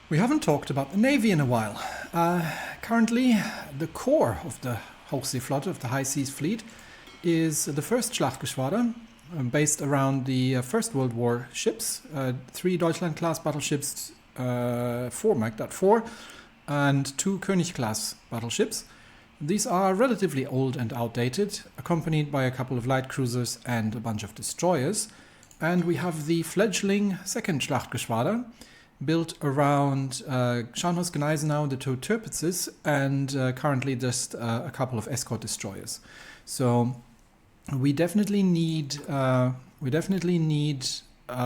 We haven't talked about the Navy in a while. Currently, the core of the Hochseeflotte, of the High Seas Fleet, is the first Schlachtgeschwader, based around the First World War ships, 3 Deutschland-class battleships, 4 Magdatt 4, and 2 König-class battleships. These are relatively old and outdated, accompanied by a couple of light cruisers and a bunch of destroyers. And we have the fledgling second Schlachtgeschwader, built around Scharnhorst, Gneisenau, the 2 Tirpitzes, and currently just a couple of escort destroyers. So we definitely need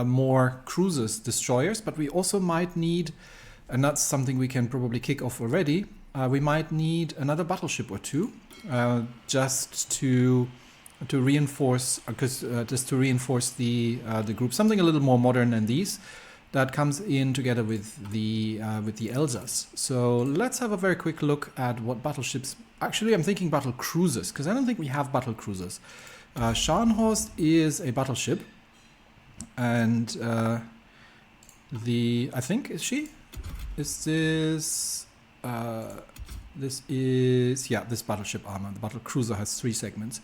more cruisers, destroyers, but we also might need, and that's something we can probably kick off already. We might need another battleship or 2, just to reinforce, the group. Something a little more modern than these, that comes in together with the Elsass. So let's have a very quick look at what battleships. Actually, I'm thinking battle cruisers, because I don't think we have battle cruisers. Scharnhorst is a battleship, and I think, is she? Is this? This is, yeah, this battleship armor. The battle cruiser has 3 segments.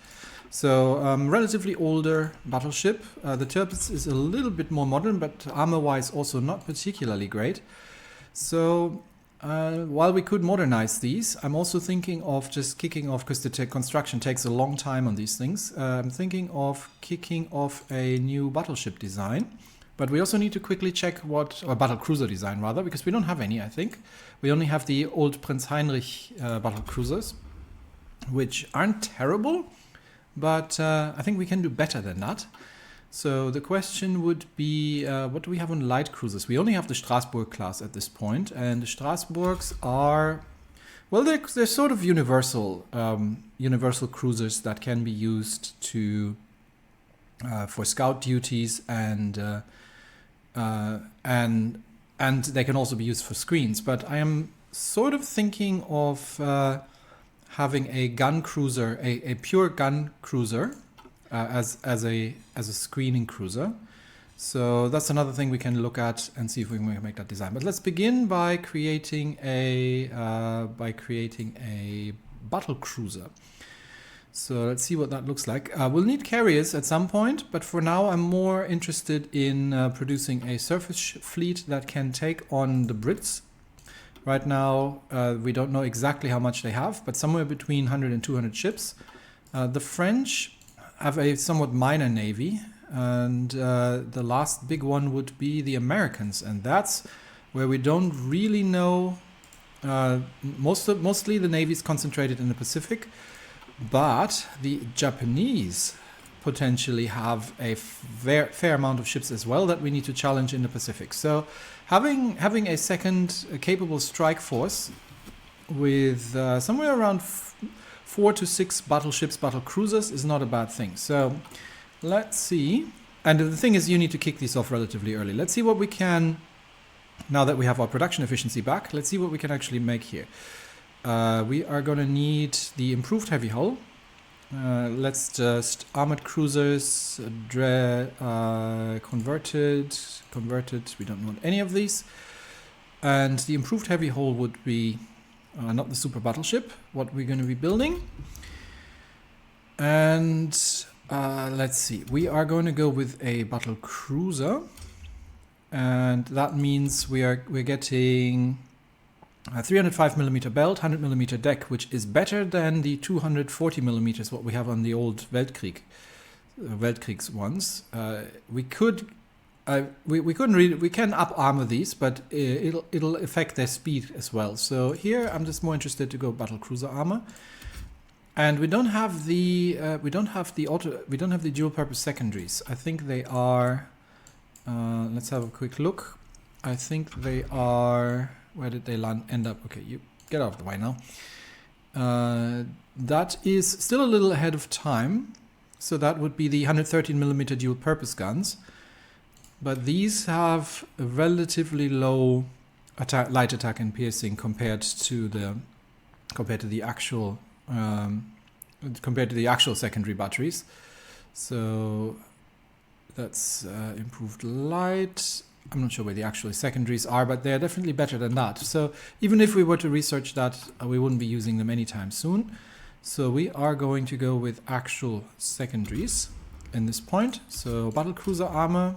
So, relatively older battleship. The Tirpitz is a little bit more modern, but armor-wise also not particularly great. So, while we could modernize these, I'm also thinking of just kicking off, because the construction takes a long time on these things. I'm thinking of kicking off a new battleship design. But we also need to quickly check or battle cruiser design rather, because we don't have any, I think. We only have the old Prinz Heinrich battle cruisers, which aren't terrible, but I think we can do better than that. So the question would be, what do we have on light cruisers? We only have the Strasbourg class at this point, and the Strasbourgs are, well, they're sort of universal cruisers that can be used for scout duties, and they can also be used for screens. But I am sort of thinking of having a gun cruiser, a pure gun cruiser, as a screening cruiser. So that's another thing we can look at and see if we can make that design. But let's begin by creating a battle cruiser. So let's see what that looks like. We'll need carriers at some point, but for now I'm more interested in producing a surface fleet that can take on the Brits. Right now we don't know exactly how much they have, but somewhere between 100 and 200 ships. The French have a somewhat minor navy, and the last big one would be the Americans, and that's where we don't really know. Mostly the navy is concentrated in the Pacific. But the Japanese potentially have a fair amount of ships as well that we need to challenge in the Pacific. So having a second capable strike force with somewhere around 4 to 6 battleships, battle cruisers is not a bad thing. So let's see. And the thing is, you need to kick these off relatively early. Let's see what we can, now that we have our production efficiency back, let's see what we can actually make here. We are going to need the improved heavy hull. Let's just armored cruisers, converted. We don't want any of these. And the improved heavy hull would be not the super battleship, what we're going to be building. And let's see. We are going to go with a battle cruiser, and that means we're getting a 305mm belt, 100mm deck, which is better than the 240mm what we have on the old Weltkriegs ones. We can up armor these, but it'll affect their speed as well. So here I'm just more interested to go battle cruiser armor, and we don't have the dual purpose secondaries. I think they are. Let's have a quick look. I think they are. Where did they end up? Okay, you get out of the way now. That is still a little ahead of time. So that would be the 113mm dual purpose guns. But these have a relatively low light attack and piercing compared to the actual secondary batteries. So that's improved light. I'm not sure where the actual secondaries are, but they're definitely better than that. So even if we were to research that, we wouldn't be using them anytime soon. So we are going to go with actual secondaries in this point. So battlecruiser armor,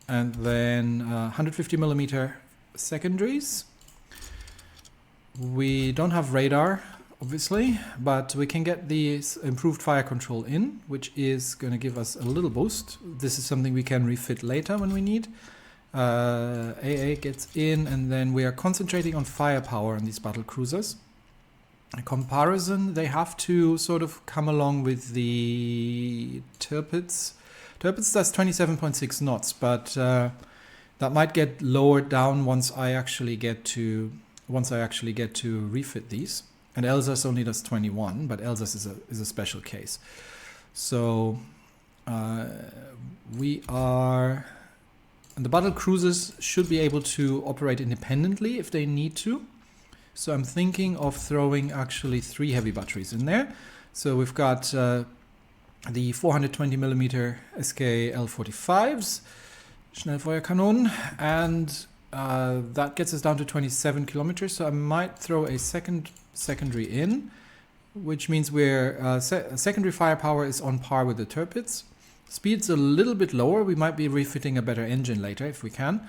and then 150 millimeter secondaries. We don't have radar, obviously, but we can get the improved fire control in, which is going to give us a little boost. This is something we can refit later when we need. AA gets in, and then we are concentrating on firepower on these battle cruisers. In comparison, they have to sort of come along with the Tirpitz. Tirpitz does 27.6 knots, but that might get lowered down once I actually get to refit these. And Elsass only does 21, but Elsass is a special case. So we are, and the battle cruisers should be able to operate independently if they need to. So I'm thinking of throwing actually 3 heavy batteries in there. So we've got the 420 millimeter SK L45s, Schnellfeuerkanonen, and that gets us down to 27 kilometers. So I might throw a secondary in, which means we're secondary firepower is on par with the Tirpitz. Speed's a little bit lower. We might be refitting a better engine later if we can.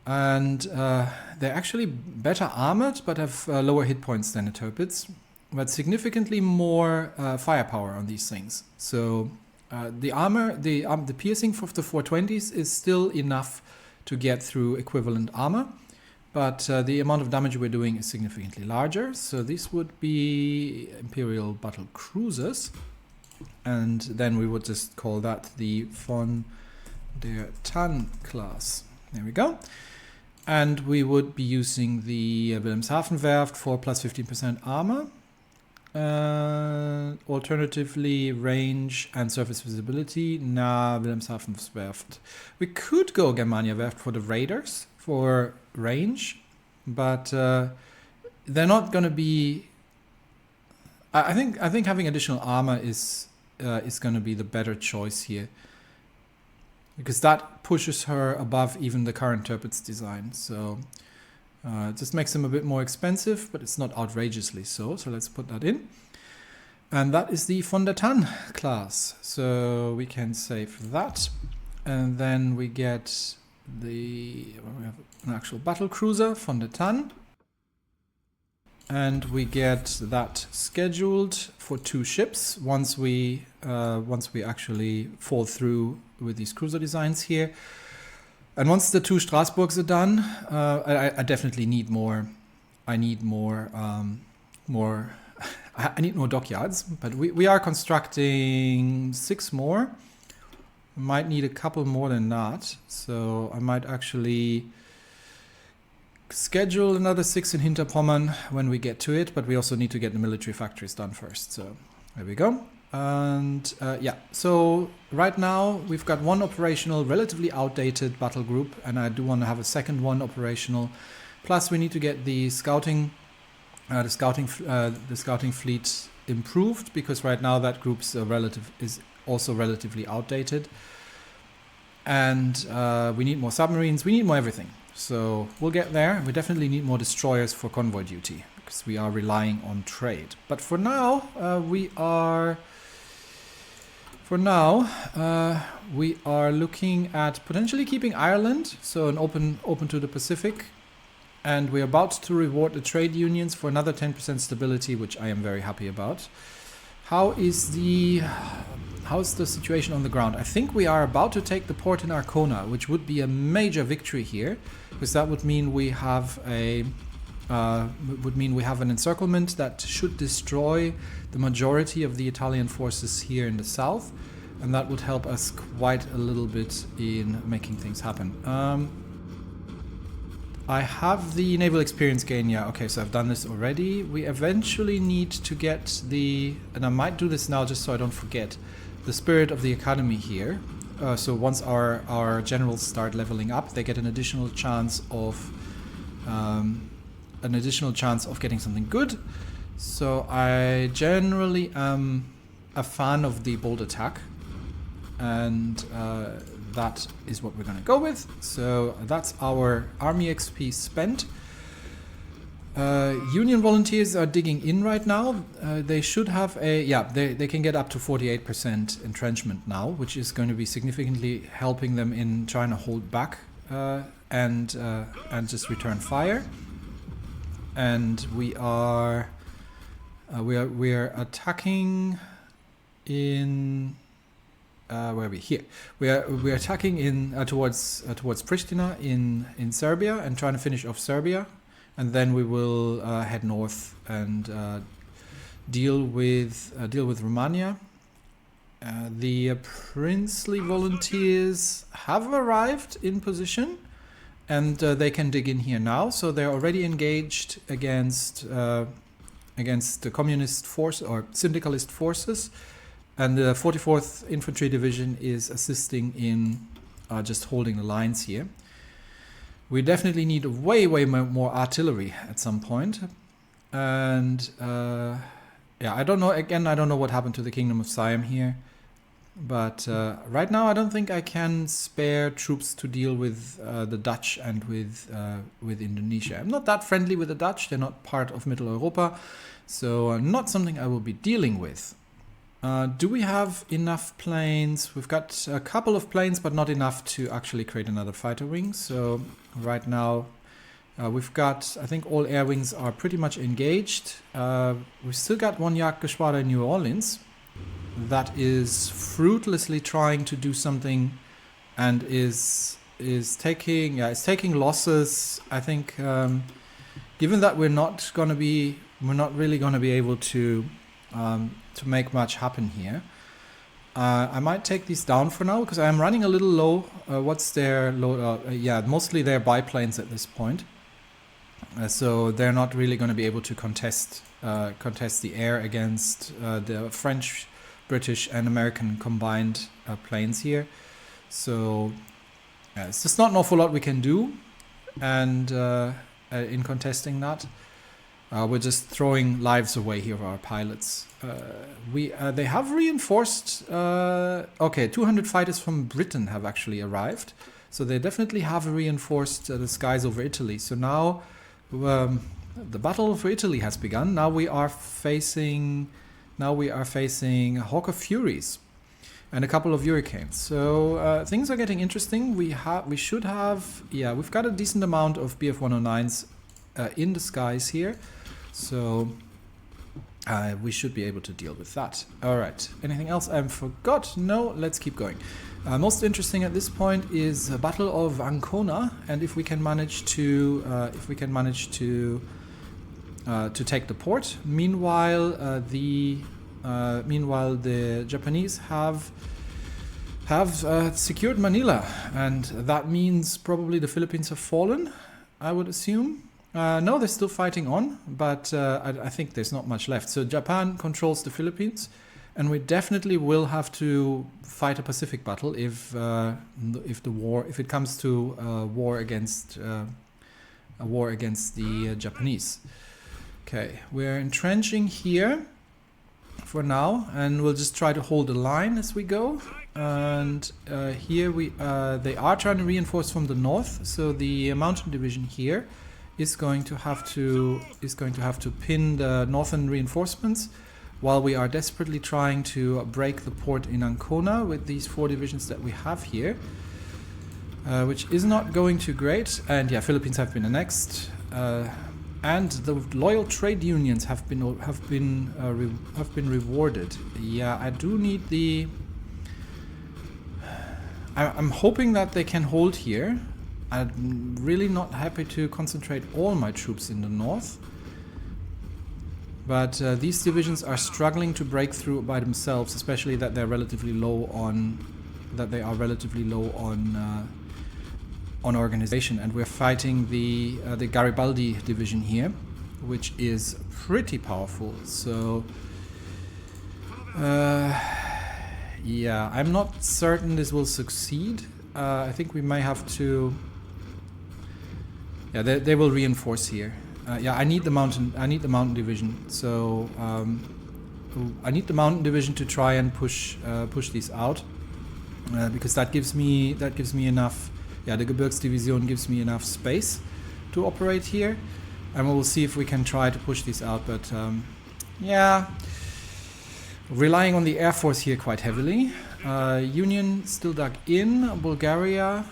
And they're actually better armored, but have lower hit points than the Tirpitz, but significantly more firepower on these things. So the armor, the piercing for the 420s is still enough to get through equivalent armor, but the amount of damage we're doing is significantly larger. So these would be Imperial battle cruisers, and then we would just call that the von der Tann class. There we go. And we would be using the Wilhelmshaven-Werft for plus 15% armor. Alternatively, range and surface visibility. Wilhelmshaven-Werft. We could go Germania-Werft for the Raiders for range, but they're not going to be. I think having additional armor is going to be the better choice here, because that pushes her above even the current Tirpitz design. So it just makes them a bit more expensive, but it's not outrageously so. So let's put that in. And that is the von der Tann class. So we can save that. And then we get we have an actual battle cruiser, von der Tann. And we get that scheduled for 2 ships once we actually fall through with these cruiser designs here. And once the 2 Strasbourgs are done, I definitely need more. I need more dockyards, but we are constructing 6 more. We might need a couple more than that, so I might actually schedule another 6 in Hinterpommern when we get to it, but we also need to get the military factories done first. So there we go. And yeah, so right now we've got 1 operational, relatively outdated battle group, and I do want to have a second one operational. Plus, we need to get the scouting fleet improved, because right now that group's is also relatively outdated. And we need more submarines. We need more everything. So we'll get there. We definitely need more destroyers for convoy duty, because we are relying on trade. But for now, we are looking at potentially keeping Ireland, so an open to the Pacific, and we're about to reward the trade unions for another 10% stability, which I am very happy about. How's the situation on the ground? I think we are about to take the port in Arkona, which would be a major victory here, because that would mean we have an encirclement that should destroy the majority of the Italian forces here in the south, and that would help us quite a little bit in making things happen. I have the naval experience gain, yeah, okay, so I've done this already. We eventually need to get and I might do this now just so I don't forget, the spirit of the academy here. So once our generals start leveling up, they get an additional chance of getting something good. So I generally am a fan of the bold attack, and that is what we're going to go with. So that's our army XP spent. Union volunteers are digging in right now. They should have a, yeah, they can get up to 48% entrenchment now, which is going to be significantly helping them in trying to hold back and just return fire. And we are attacking in where are we? Here we're attacking in towards Pristina in Serbia and trying to finish off Serbia. And then we will head north and deal with Romania. The princely volunteers have arrived in position, and they can dig in here now. So they're already engaged against the communist force or syndicalist forces, and the 44th Infantry Division is assisting in just holding the lines here. We definitely need way more artillery at some point. And yeah, I don't know, again, I don't know what happened to the Kingdom of Siam here. But right now I don't think I can spare troops to deal with the Dutch and with Indonesia. I'm not that friendly with the Dutch, they're not part of Middle Europa. So not something I will be dealing with. Do we have enough planes? We've got a couple of planes, but not enough to actually create another fighter wing. So right now we've got, I think all air wings are pretty much engaged. We've still got one Jagdgeschwader in New Orleans that is fruitlessly trying to do something and is taking losses. I think given that we're not really going to be able to make much happen here. I might take these down for now because I'm running a little low. What's their low? Yeah, mostly they're biplanes at this point. So they're not really going to be able to contest the air against the French, British and American combined planes here. So it's just not an awful lot we can do, and in contesting that. We're just throwing lives away here of our pilots. They have reinforced. Okay, 200 fighters from Britain have actually arrived, so they definitely have reinforced the skies over Italy. So now the battle for Italy has begun. Now we are facing Hawker Furies and a couple of Hurricanes. So things are getting interesting. We've got a decent amount of Bf-109s in the skies here. So we should be able to deal with that. All right. Anything else I forgot? No. Let's keep going. Most interesting at this point is the Battle of Ancona, and if we can manage to take the port. Meanwhile, the Japanese have secured Manila, and that means probably the Philippines have fallen, I would assume. No, they're still fighting on, but I think there's not much left. So Japan controls the Philippines, and we definitely will have to fight a Pacific battle if it comes to a war against the Japanese. Okay, we're entrenching here for now, and we'll just try to hold the line as we go. And here they are trying to reinforce from the north, so the mountain division here is going to have to pin the northern reinforcements, while we are desperately trying to break the port in Ancona with these 4 divisions that we have here, which is not going too great. And yeah, Philippines have been annexed, and the loyal trade unions have been rewarded. Yeah, I do need the. I'm hoping that they can hold here. I'm really not happy to concentrate all my troops in the north, but these divisions are struggling to break through by themselves, especially that they're relatively low on organization. And we're fighting the Garibaldi division here, which is pretty powerful. So yeah, I'm not certain this will succeed. I think we may have to. Yeah, they will reinforce here. Yeah, I need the mountain division. So I need the mountain division to try and push these out. because that gives me enough. Yeah, the Gebirgsdivision gives me enough space to operate here, and we'll see if we can try to push these out. But yeah, relying on the air force here quite heavily. Union still dug in. Bulgaria,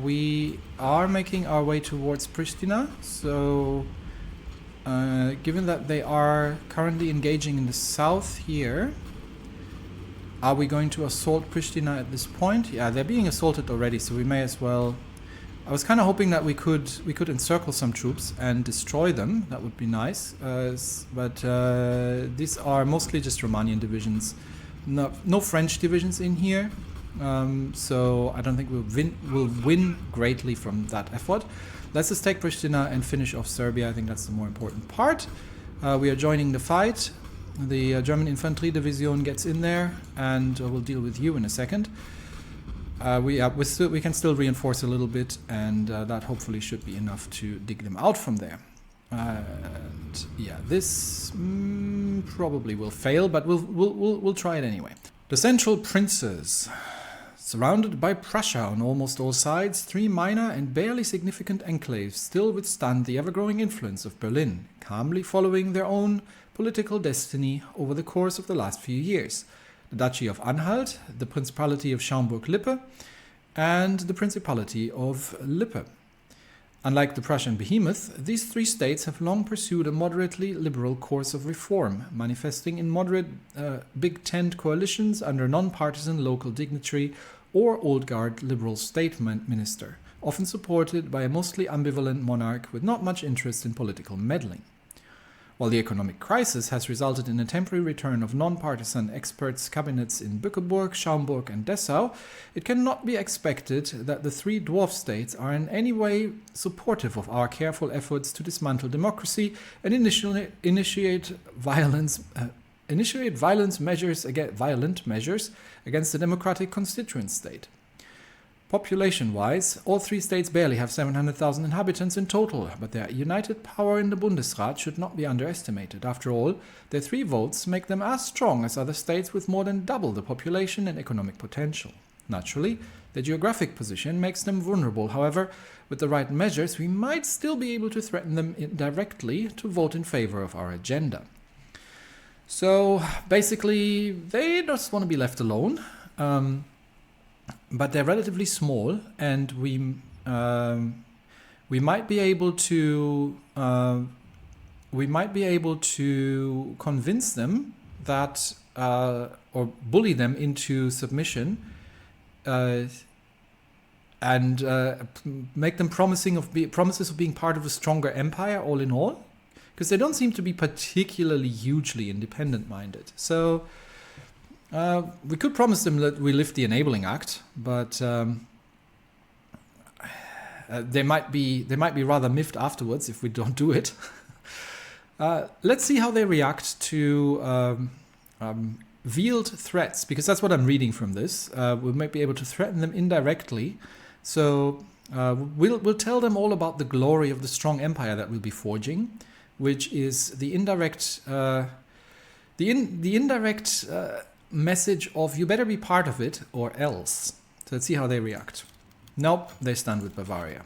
we are making our way towards Pristina. So given that they are currently engaging in the south here, are we going to assault Pristina at this point? Yeah, they're being assaulted already, so we may as well. I was kind of hoping that we could encircle some troops and destroy them. That would be nice. But these are mostly just Romanian divisions. No French divisions in here. So I don't think we'll win greatly from that effort. Let's just take Pristina and finish off Serbia. I think that's the more important part. We are joining the fight. The German Infantry Division gets in there, and we'll deal with you in a second. We can still reinforce a little bit, and that hopefully should be enough to dig them out from there. And yeah, this probably will fail, but we'll try it anyway. The Central Princes. Surrounded by Prussia on almost all sides, 3 minor and barely significant enclaves still withstand the ever-growing influence of Berlin, calmly following their own political destiny over the course of the last few years. The Duchy of Anhalt, the Principality of Schaumburg-Lippe, and the Principality of Lippe. Unlike the Prussian behemoth, these 3 states have long pursued a moderately liberal course of reform, manifesting in moderate Big Tent coalitions under non-partisan local dignitary or old guard liberal state minister, often supported by a mostly ambivalent monarch with not much interest in political meddling. While the economic crisis has resulted in a temporary return of non-partisan experts' cabinets in Bückeburg, Schaumburg and Dessau, it cannot be expected that the 3 dwarf states are in any way supportive of our careful efforts to dismantle democracy and initiate violent measures against the democratic constituent state. Population-wise, all 3 states barely have 700,000 inhabitants in total, but their united power in the Bundesrat should not be underestimated. After all, their 3 votes make them as strong as other states with more than double the population and economic potential. Naturally, their geographic position makes them vulnerable. However, with the right measures, we might still be able to threaten them indirectly to vote in favor of our agenda. So, basically, they just want to be left alone. But they're relatively small, and we might be able to convince them that or bully them into submission, and make them promises of being part of a stronger empire. All in all, because they don't seem to be particularly hugely independent-minded. So. We could promise them that we lift the Enabling Act, but they might be rather miffed afterwards if we don't do it. Let's see how they react to veiled threats, because that's what I'm reading from this. We might be able to threaten them indirectly. So we'll tell them all about the glory of the strong empire that we'll be forging, which is the indirect message of you better be part of it or else. So let's see how they react. Nope, they stand with Bavaria.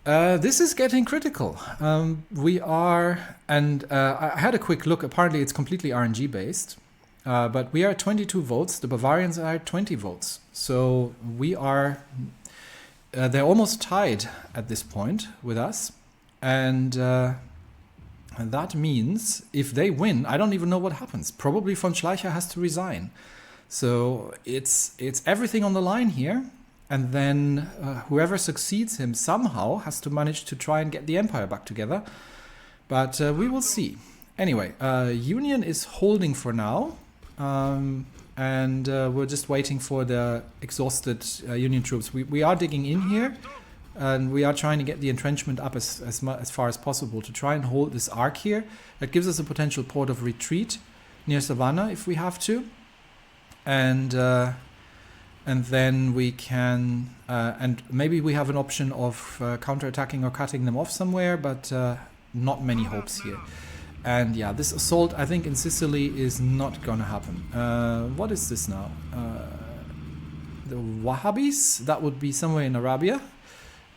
This is getting critical. We are, and I had a quick look. Apparently it's completely RNG based, but we are at 22 votes. The Bavarians are at 20 votes. So we are, they're almost tied at this point with us. And that means if they win, I don't even know what happens. Probably von Schleicher has to resign. So it's everything on the line here. And then whoever succeeds him somehow has to manage to try and get the empire back together. But we will see. Anyway, Union is holding for now. And we're just waiting for the exhausted Union troops. We are digging in here. And we are trying to get the entrenchment up as far as possible to try and hold this arc here. That gives us a potential port of retreat near Savannah if we have to. And then we can, and maybe we have an option of counterattacking or cutting them off somewhere, but not many hopes here. And yeah, this assault, I think, in Sicily is not going to happen. What is this now? the Wahhabis. That would be somewhere in Arabia.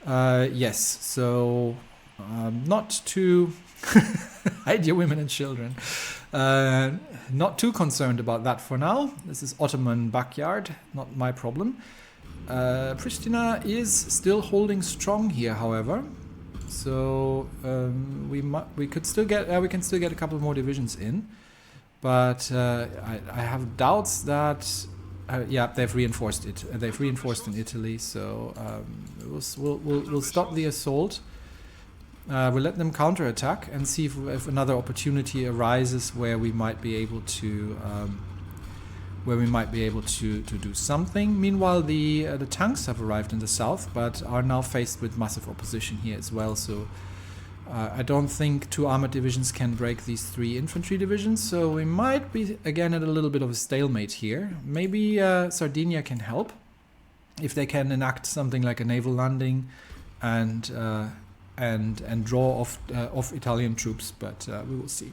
Yes, so not too... hide your women and children. Not too concerned about that for now. This is Ottoman backyard, not my problem. Pristina is still holding strong here, however. So we can still get a couple more divisions in, but I have doubts that they've reinforced it. They've reinforced in Italy, so we'll stop the assault. We'll let them counterattack and see if another opportunity arises where we might be able to do something. Meanwhile, the tanks have arrived in the south, but are now faced with massive opposition here as well. So I don't think 2 armored divisions can break these 3 infantry divisions. So we might be again at a little bit of a stalemate here. Maybe Sardinia can help if they can enact something like a naval landing and draw off Italian troops. But we will see.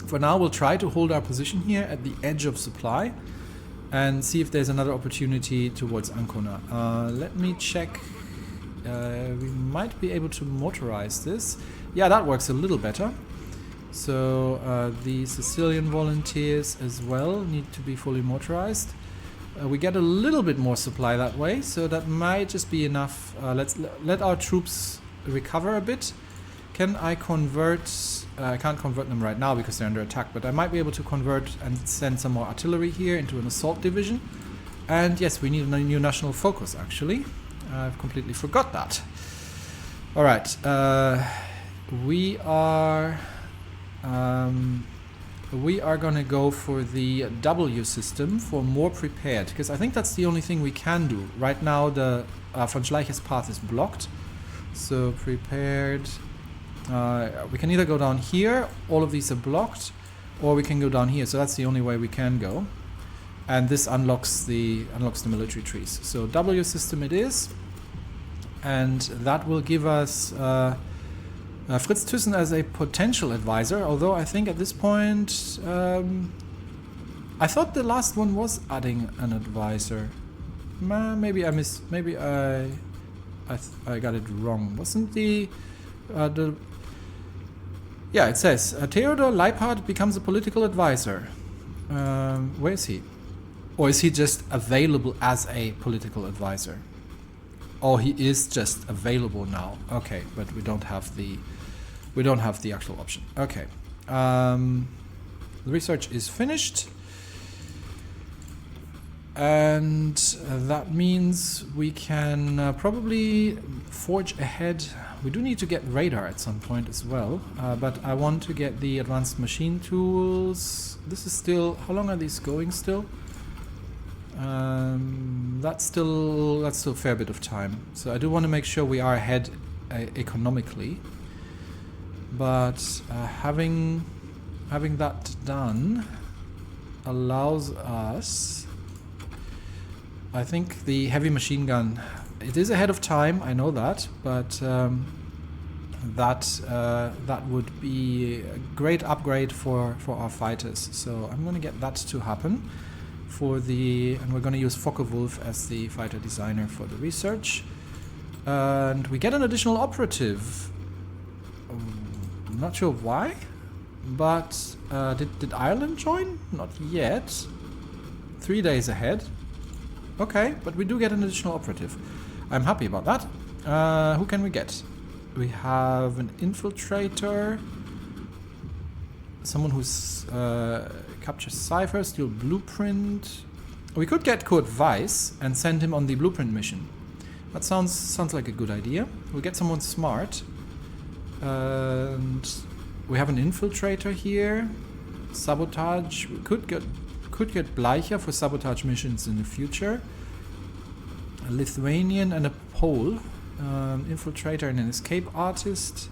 For now, we'll try to hold our position here at the edge of supply and see if there's another opportunity towards Ancona. Let me check. We might be able to motorize this. Yeah, that works a little better. So the Sicilian volunteers as well need to be fully motorized. We get a little bit more supply that way, so that might just be enough. Let our troops recover a bit. Can I convert... I can't convert them right now because they're under attack, but I might be able to convert and send some more artillery here into an assault division. And yes, we need a new national focus, actually. I've completely forgot that. Alright, we are gonna go for the W system for more prepared, because I think that's the only thing we can do. Right now the von Schleicher's path is blocked. So prepared... we can either go down here, all of these are blocked, or we can go down here. So that's the only way we can go. And this unlocks the military trees. So W system it is. And that will give us Fritz Thyssen as a potential advisor, although I think at this point... I thought the last one was adding an advisor. Maybe I missed... Maybe I got it wrong. Wasn't the... Yeah, it says Theodor Leiphardt becomes a political advisor. Where is he? Or is he just available as a political advisor? Oh, he is just available now. Okay, but we don't have the actual option. Okay, the research is finished, and that means we can probably forge ahead. We do need to get radar at some point as well, but I want to get the advanced machine tools. This is still... How long are these going still? That's still a fair bit of time. So I do want to make sure we are ahead economically. But having that done allows us... I think the heavy machine gun... It is ahead of time, I know that, but that would be a great upgrade for our fighters. So I'm going to get that to happen and we're going to use Focke-Wulf as the fighter designer for the research. And we get an additional operative. I'm not sure why, but did Ireland join? Not yet. 3 days ahead. Okay, but we do get an additional operative. I'm happy about that. Who can we get? We have an infiltrator. Someone who's captures cipher, steal blueprint. We could get Kurt Weiss and send him on the blueprint mission. That sounds like a good idea. We'll get someone smart. And we have an infiltrator here. Sabotage. We could get Schleicher for sabotage missions in the future. A Lithuanian and a Pole. Infiltrator and an escape artist.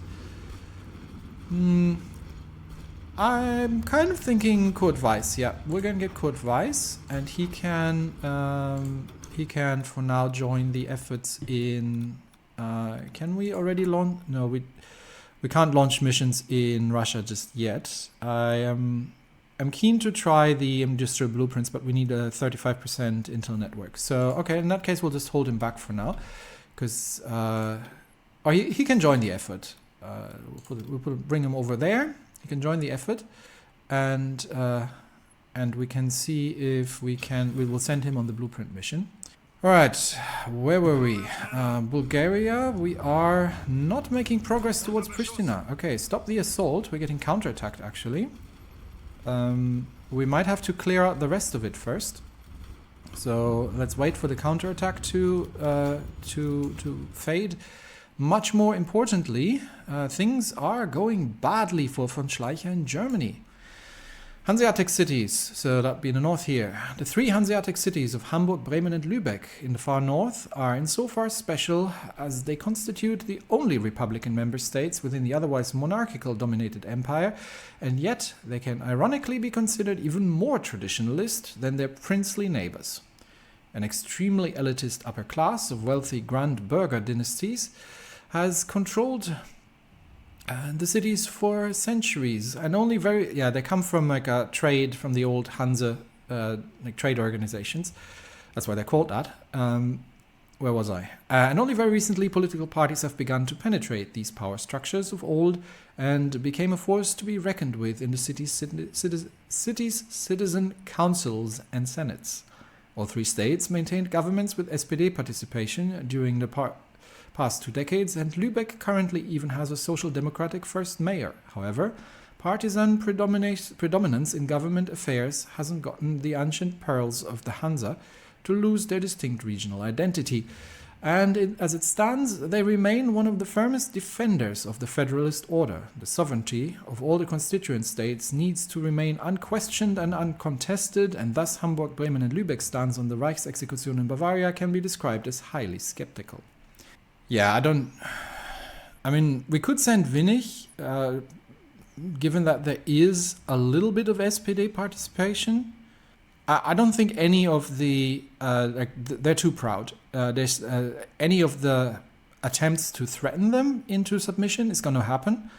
I'm kind of thinking Kurt Weiss. Yeah, we're gonna get Kurt Weiss, and he can for now join the efforts in. Can we already launch? No, we can't launch missions in Russia just yet. I'm I'm keen to try the industrial blueprints, but we need a 35% Intel network. So, okay, in that case, we'll just hold him back for now, because he can join the effort. Bring him over there. He can join the effort, and we can see if we will send him on the blueprint mission. All right, where were we? Bulgaria, we are not making progress towards Pristina. Okay, stop the assault. We're getting counterattacked, actually. We might have to clear out the rest of it first. So let's wait for the counterattack to fade. Much more importantly, things are going badly for von Schleicher in Germany. Hanseatic cities, so that'd be in the north here. The three Hanseatic cities of Hamburg, Bremen and Lübeck in the far north are insofar special as they constitute the only Republican member states within the otherwise monarchical dominated empire, and yet they can ironically be considered even more traditionalist than their princely neighbors. An extremely elitist upper class of wealthy Grand Burger dynasties has controlled the cities for centuries, and only they come from like a trade from the old Hanse like trade organizations. That's why they're called that. Where was I? And only very recently political parties have begun to penetrate these power structures of old and became a force to be reckoned with in the city's citizen councils and senates. All three states maintained governments with SPD participation during the past 2 decades, and Lübeck currently even has a social democratic first mayor. However, partisan predominance in government affairs hasn't gotten the ancient pearls of the Hansa to lose their distinct regional identity, and as it stands, they remain one of the firmest defenders of the federalist order. The sovereignty of all the constituent states needs to remain unquestioned and uncontested, and thus Hamburg, Bremen and Lübeck stance on the Reichsexekution in Bavaria can be described as highly skeptical. Yeah, I mean, we could send Winnig, given that there is a little bit of SPD participation. I don't think any of they're too proud. There's any of the attempts to threaten them into submission is going to happen.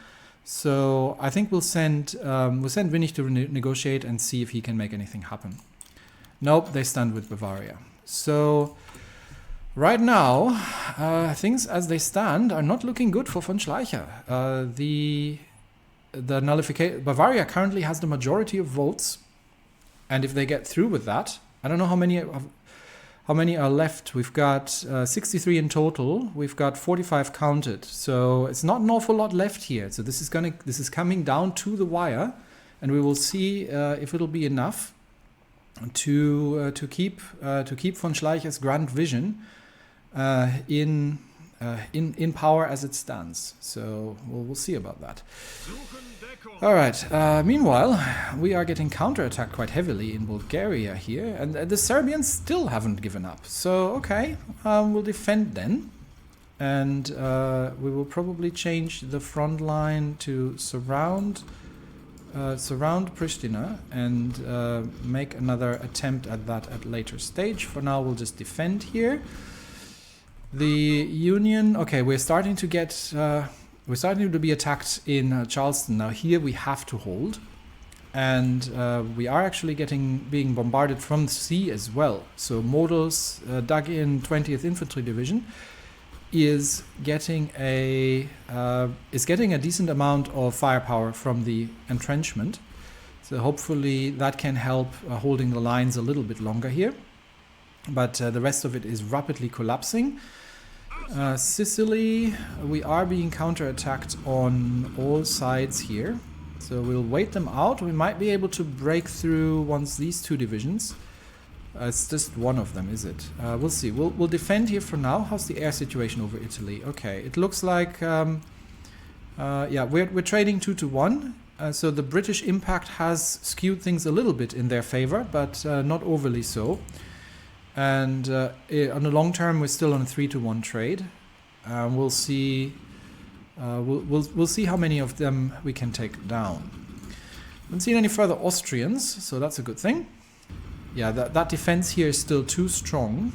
So I think we'll send Winnig to negotiate and see if he can make anything happen. Nope, they stand with Bavaria. So right now, things as they stand are not looking good for von Schleicher. The nullification, Bavaria currently has the majority of votes, and if they get through with that, I don't know how many are left. We've got 63 in total. We've got 45 counted, so it's not an awful lot left here. So this is coming down to the wire, and we will see if it'll be enough to keep von Schleicher's grand vision in power as it stands. So we'll see about that. All right. Meanwhile, we are getting counterattacked quite heavily in Bulgaria here, and the Serbians still haven't given up. So okay, we'll defend then, and we will probably change the front line to surround Pristina and make another attempt at that at later stage. For now, we'll just defend here. The Union, okay, we're starting to be attacked in Charleston. Now here we have to hold, and we are actually being bombarded from the sea as well. So Modus, dug in 20th Infantry Division, is getting a decent amount of firepower from the entrenchment. So hopefully that can help holding the lines a little bit longer here. But the rest of it is rapidly collapsing. Sicily, we are being counterattacked on all sides here. So we'll wait them out. We might be able to break through once these two divisions. It's just one of them, is it? We'll see. We'll defend here for now. How's the air situation over Italy? Okay, it looks like yeah, we're trading 2-1. So the British impact has skewed things a little bit in their favor, but not overly so. And on the long term, we're still on a 3-1 trade. We'll see. We'll see how many of them we can take down. Haven't seen any further Austrians, so that's a good thing. Yeah, that defense here is still too strong.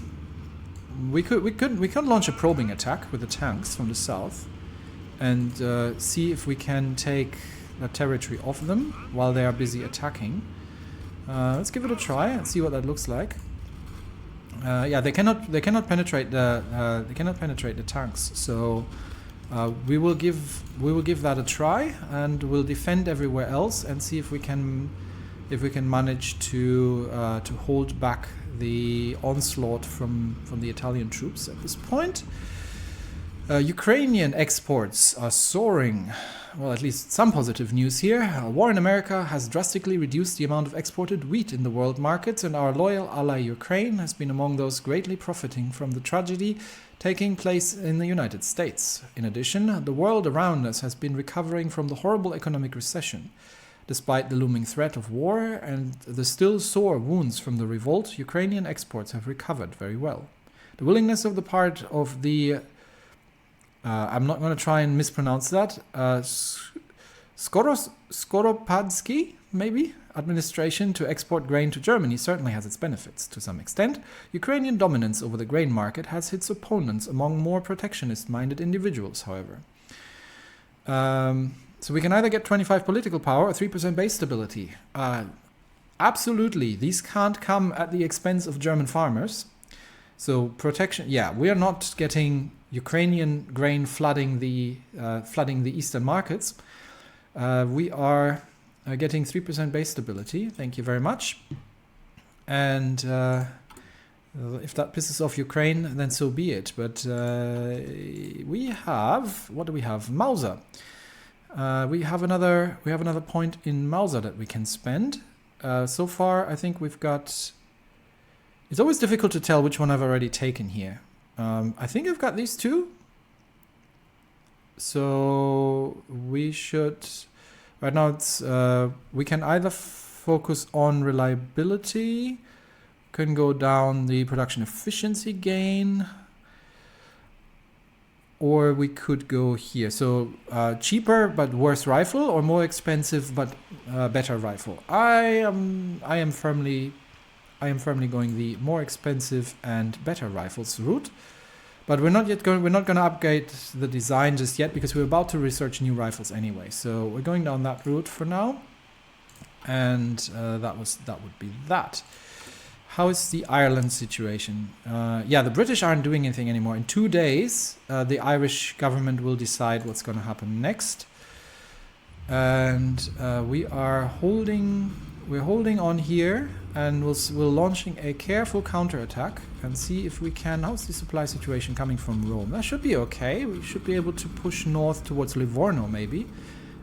We could launch a probing attack with the tanks from the south, and see if we can take the territory off them while they are busy attacking. Let's give it a try and see what that looks like. Yeah, they cannot penetrate the tanks. So we will give that a try, and we'll defend everywhere else and see if we can manage to hold back the onslaught from the Italian troops at this point. Ukrainian exports are soaring. Well, at least some positive news here. A war in America has drastically reduced the amount of exported wheat in the world markets, and our loyal ally Ukraine has been among those greatly profiting from the tragedy taking place in the United States. In addition, the world around us has been recovering from the horrible economic recession. Despite the looming threat of war and the still sore wounds from the revolt, Ukrainian exports have recovered very well. The willingness of the part of the I'm not going to try and mispronounce that. Skoropadsky, maybe, administration to export grain to Germany certainly has its benefits to some extent. Ukrainian dominance over the grain market has its opponents among more protectionist-minded individuals, however. So we can either get 25 political power or 3% base stability. Absolutely, these can't come at the expense of German farmers. So protection, yeah, we are not getting Ukrainian grain flooding the eastern markets. We are getting 3% base stability. Thank you very much. And if that pisses off Ukraine, then so be it. But we have, what do we have? Mauser. We have another point in Mauser that we can spend. So far, I think we've got. It's always difficult to tell which one I've already taken here. I think I've got these two. So we should. Right now, it's we can either focus on reliability, can go down the production efficiency gain, or we could go here. So cheaper but worse rifle, or more expensive but better rifle. I am firmly going the more expensive and better rifles route. But we're not going to upgrade the design just yet because we're about to research new rifles anyway. So we're going down that route for now, and that would be that. How is the Ireland situation? Yeah, the British aren't doing anything anymore. In 2 days, the Irish government will decide what's going to happen next, and we're holding on here, and we're launching a careful counterattack and see if we can. How's the supply situation coming from Rome? That should be okay. We should be able to push north towards Livorno maybe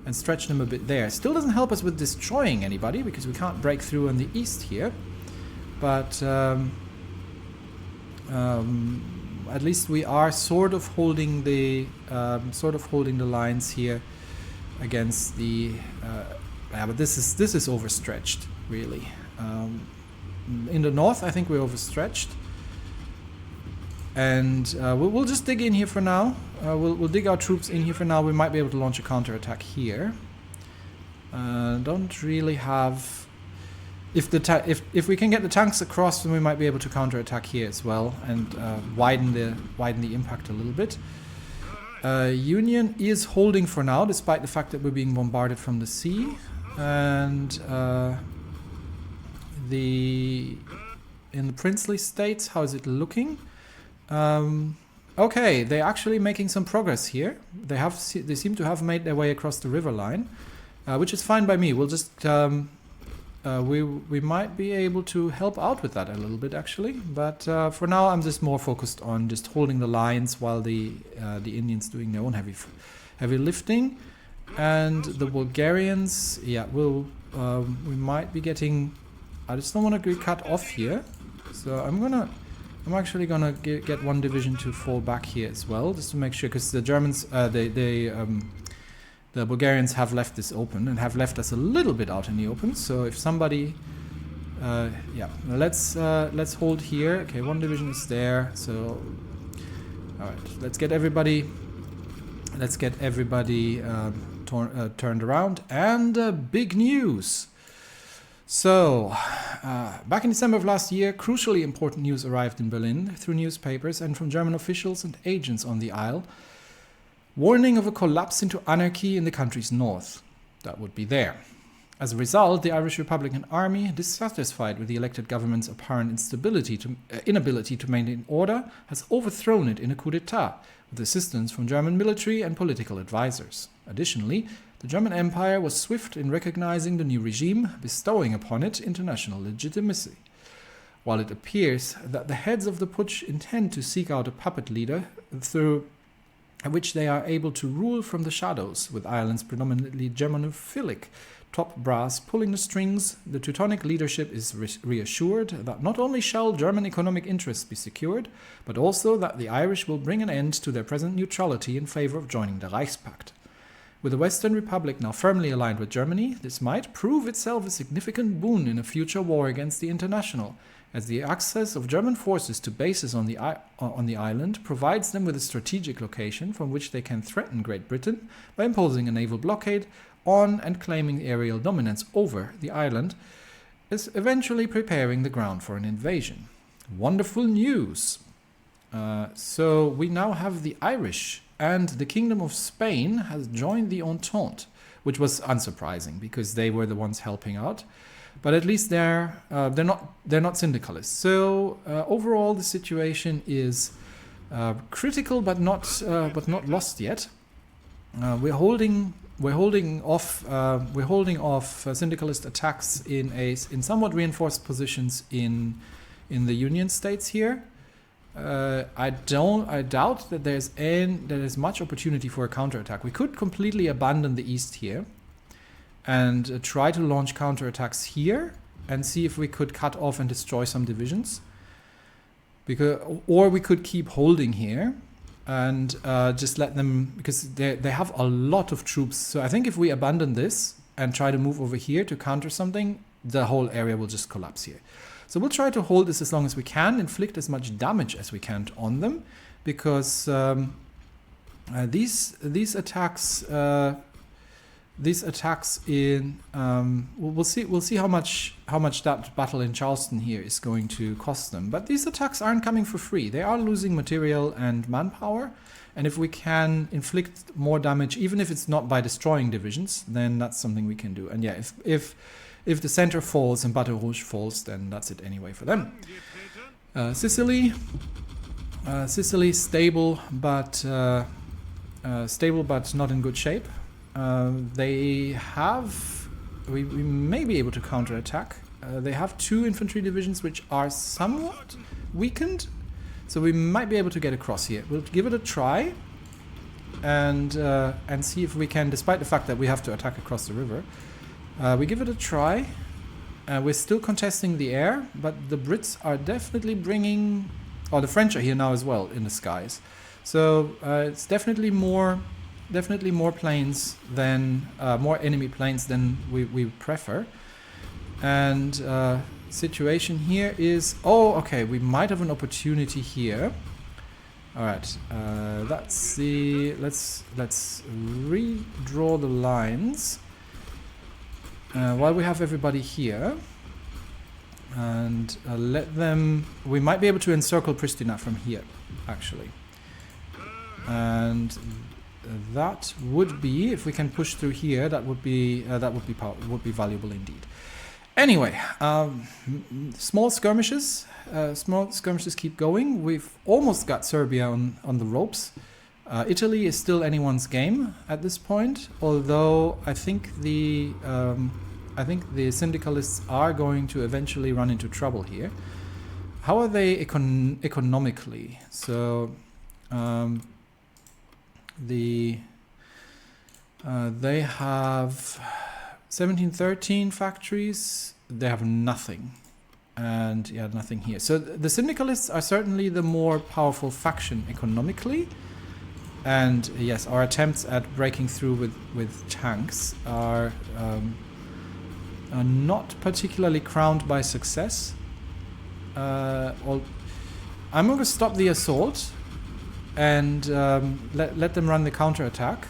and stretch them a bit there. Still doesn't help us with destroying anybody because we can't break through in the east here. But at least we are sort of holding the lines here against the. Yeah, but this is overstretched, really. In the north, I think we're overstretched, and we'll just dig in here for now. We'll dig our troops in here for now. We might be able to launch a counterattack here. Don't really have. If we can get the tanks across, then we might be able to counterattack here as well and widen the impact a little bit. Union is holding for now, despite the fact that we're being bombarded from the sea. And in the princely states, how is it looking? Okay, they're actually making some progress here. They seem to have made their way across the river line, which is fine by me. We'll just we might be able to help out with that a little bit actually, but for now I'm just more focused on just holding the lines while the Indians doing their own heavy lifting. And the Bulgarians, yeah, we might be getting. I just don't want to be cut off here, so I'm actually gonna get one division to fall back here as well, just to make sure, because the Germans, the Bulgarians have left this open and have left us a little bit out in the open. So if somebody, yeah, let's hold here. Okay, one division is there. So, all right, let's get everybody. Turned around, and big news. So, back in December of last year, crucially important news arrived in Berlin through newspapers and from German officials and agents on the Isle, warning of a collapse into anarchy in the country's north. That would be there. As a result, the Irish Republican Army, dissatisfied with the elected government's apparent inability to maintain order, has overthrown it in a coup d'etat, with assistance from German military and political advisors. Additionally, the German Empire was swift in recognizing the new regime, bestowing upon it international legitimacy. While it appears that the heads of the putsch intend to seek out a puppet leader through which they are able to rule from the shadows, with Ireland's predominantly Germanophilic top brass pulling the strings, the Teutonic leadership is reassured that not only shall German economic interests be secured, but also that the Irish will bring an end to their present neutrality in favor of joining the Reichspakt. With the Western Republic now firmly aligned with Germany, this might prove itself a significant boon in a future war against the International, as the access of German forces to bases on the island provides them with a strategic location from which they can threaten Great Britain by imposing a naval blockade on and claiming aerial dominance over the island, is eventually preparing the ground for an invasion. Wonderful news! So we now have the Irish, and the Kingdom of Spain has joined the Entente, which was unsurprising because they were the ones helping out. But at least they're not syndicalists. So overall, the situation is critical, but not lost yet. We're holding off syndicalist attacks in somewhat reinforced positions in the Union states here. I doubt that there's much opportunity for a counterattack. We could completely abandon the east here and try to launch counterattacks here and see if we could cut off and destroy some divisions. Or we could keep holding here and just let them, because they have a lot of troops. So I think if we abandon this and try to move over here to counter something, the whole area will just collapse here. So we'll try to hold this as long as we can, inflict as much damage as we can on them, because these attacks in we'll see how much that battle in Charleston here is going to cost them. But these attacks aren't coming for free. They are losing material and manpower, and if we can inflict more damage, even if it's not by destroying divisions, then that's something we can do. And yeah, if the center falls and Baton Rouge falls, then that's it anyway for them. Sicily, stable but not in good shape. We may be able to counterattack. They have 2 infantry divisions which are somewhat weakened, so we might be able to get across here. We'll give it a try and see if we can, despite the fact that we have to attack across the river. We give it a try. We're still contesting the air, but the Brits are definitely bringing, or the French are here now as well in the skies. So it's definitely more planes than more enemy planes than we prefer. And situation here is, okay, we might have an opportunity here. All right, let's redraw the lines while we have everybody here, and let them. We might be able to encircle Pristina from here, actually, and that would be, if we can push through here, that would be valuable indeed. Anyway, small skirmishes keep going. We've almost got Serbia on the ropes. Italy is still anyone's game at this point, although I think the syndicalists are going to eventually run into trouble here. How are they economically? So they have 1713 factories. They have nothing, and yeah, nothing here. So the syndicalists are certainly the more powerful faction economically. And yes, our attempts at breaking through with tanks are not particularly crowned by success. I'm going to stop the assault and let them run the counterattack.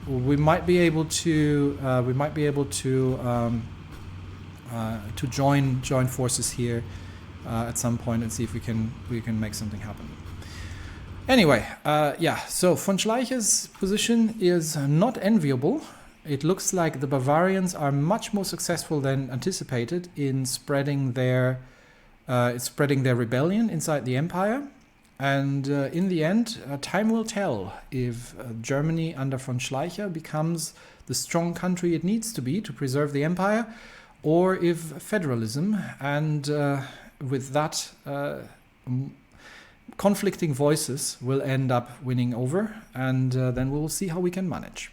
We might be able to join forces here at some point and see if we can make something happen. Anyway, so von Schleicher's position is not enviable. it looks like the Bavarians are much more successful than anticipated in spreading their rebellion inside the empire. And in the end, time will tell if Germany under von Schleicher becomes the strong country it needs to be to preserve the empire, or if federalism and with that conflicting voices will end up winning over, and then we'll see how we can manage.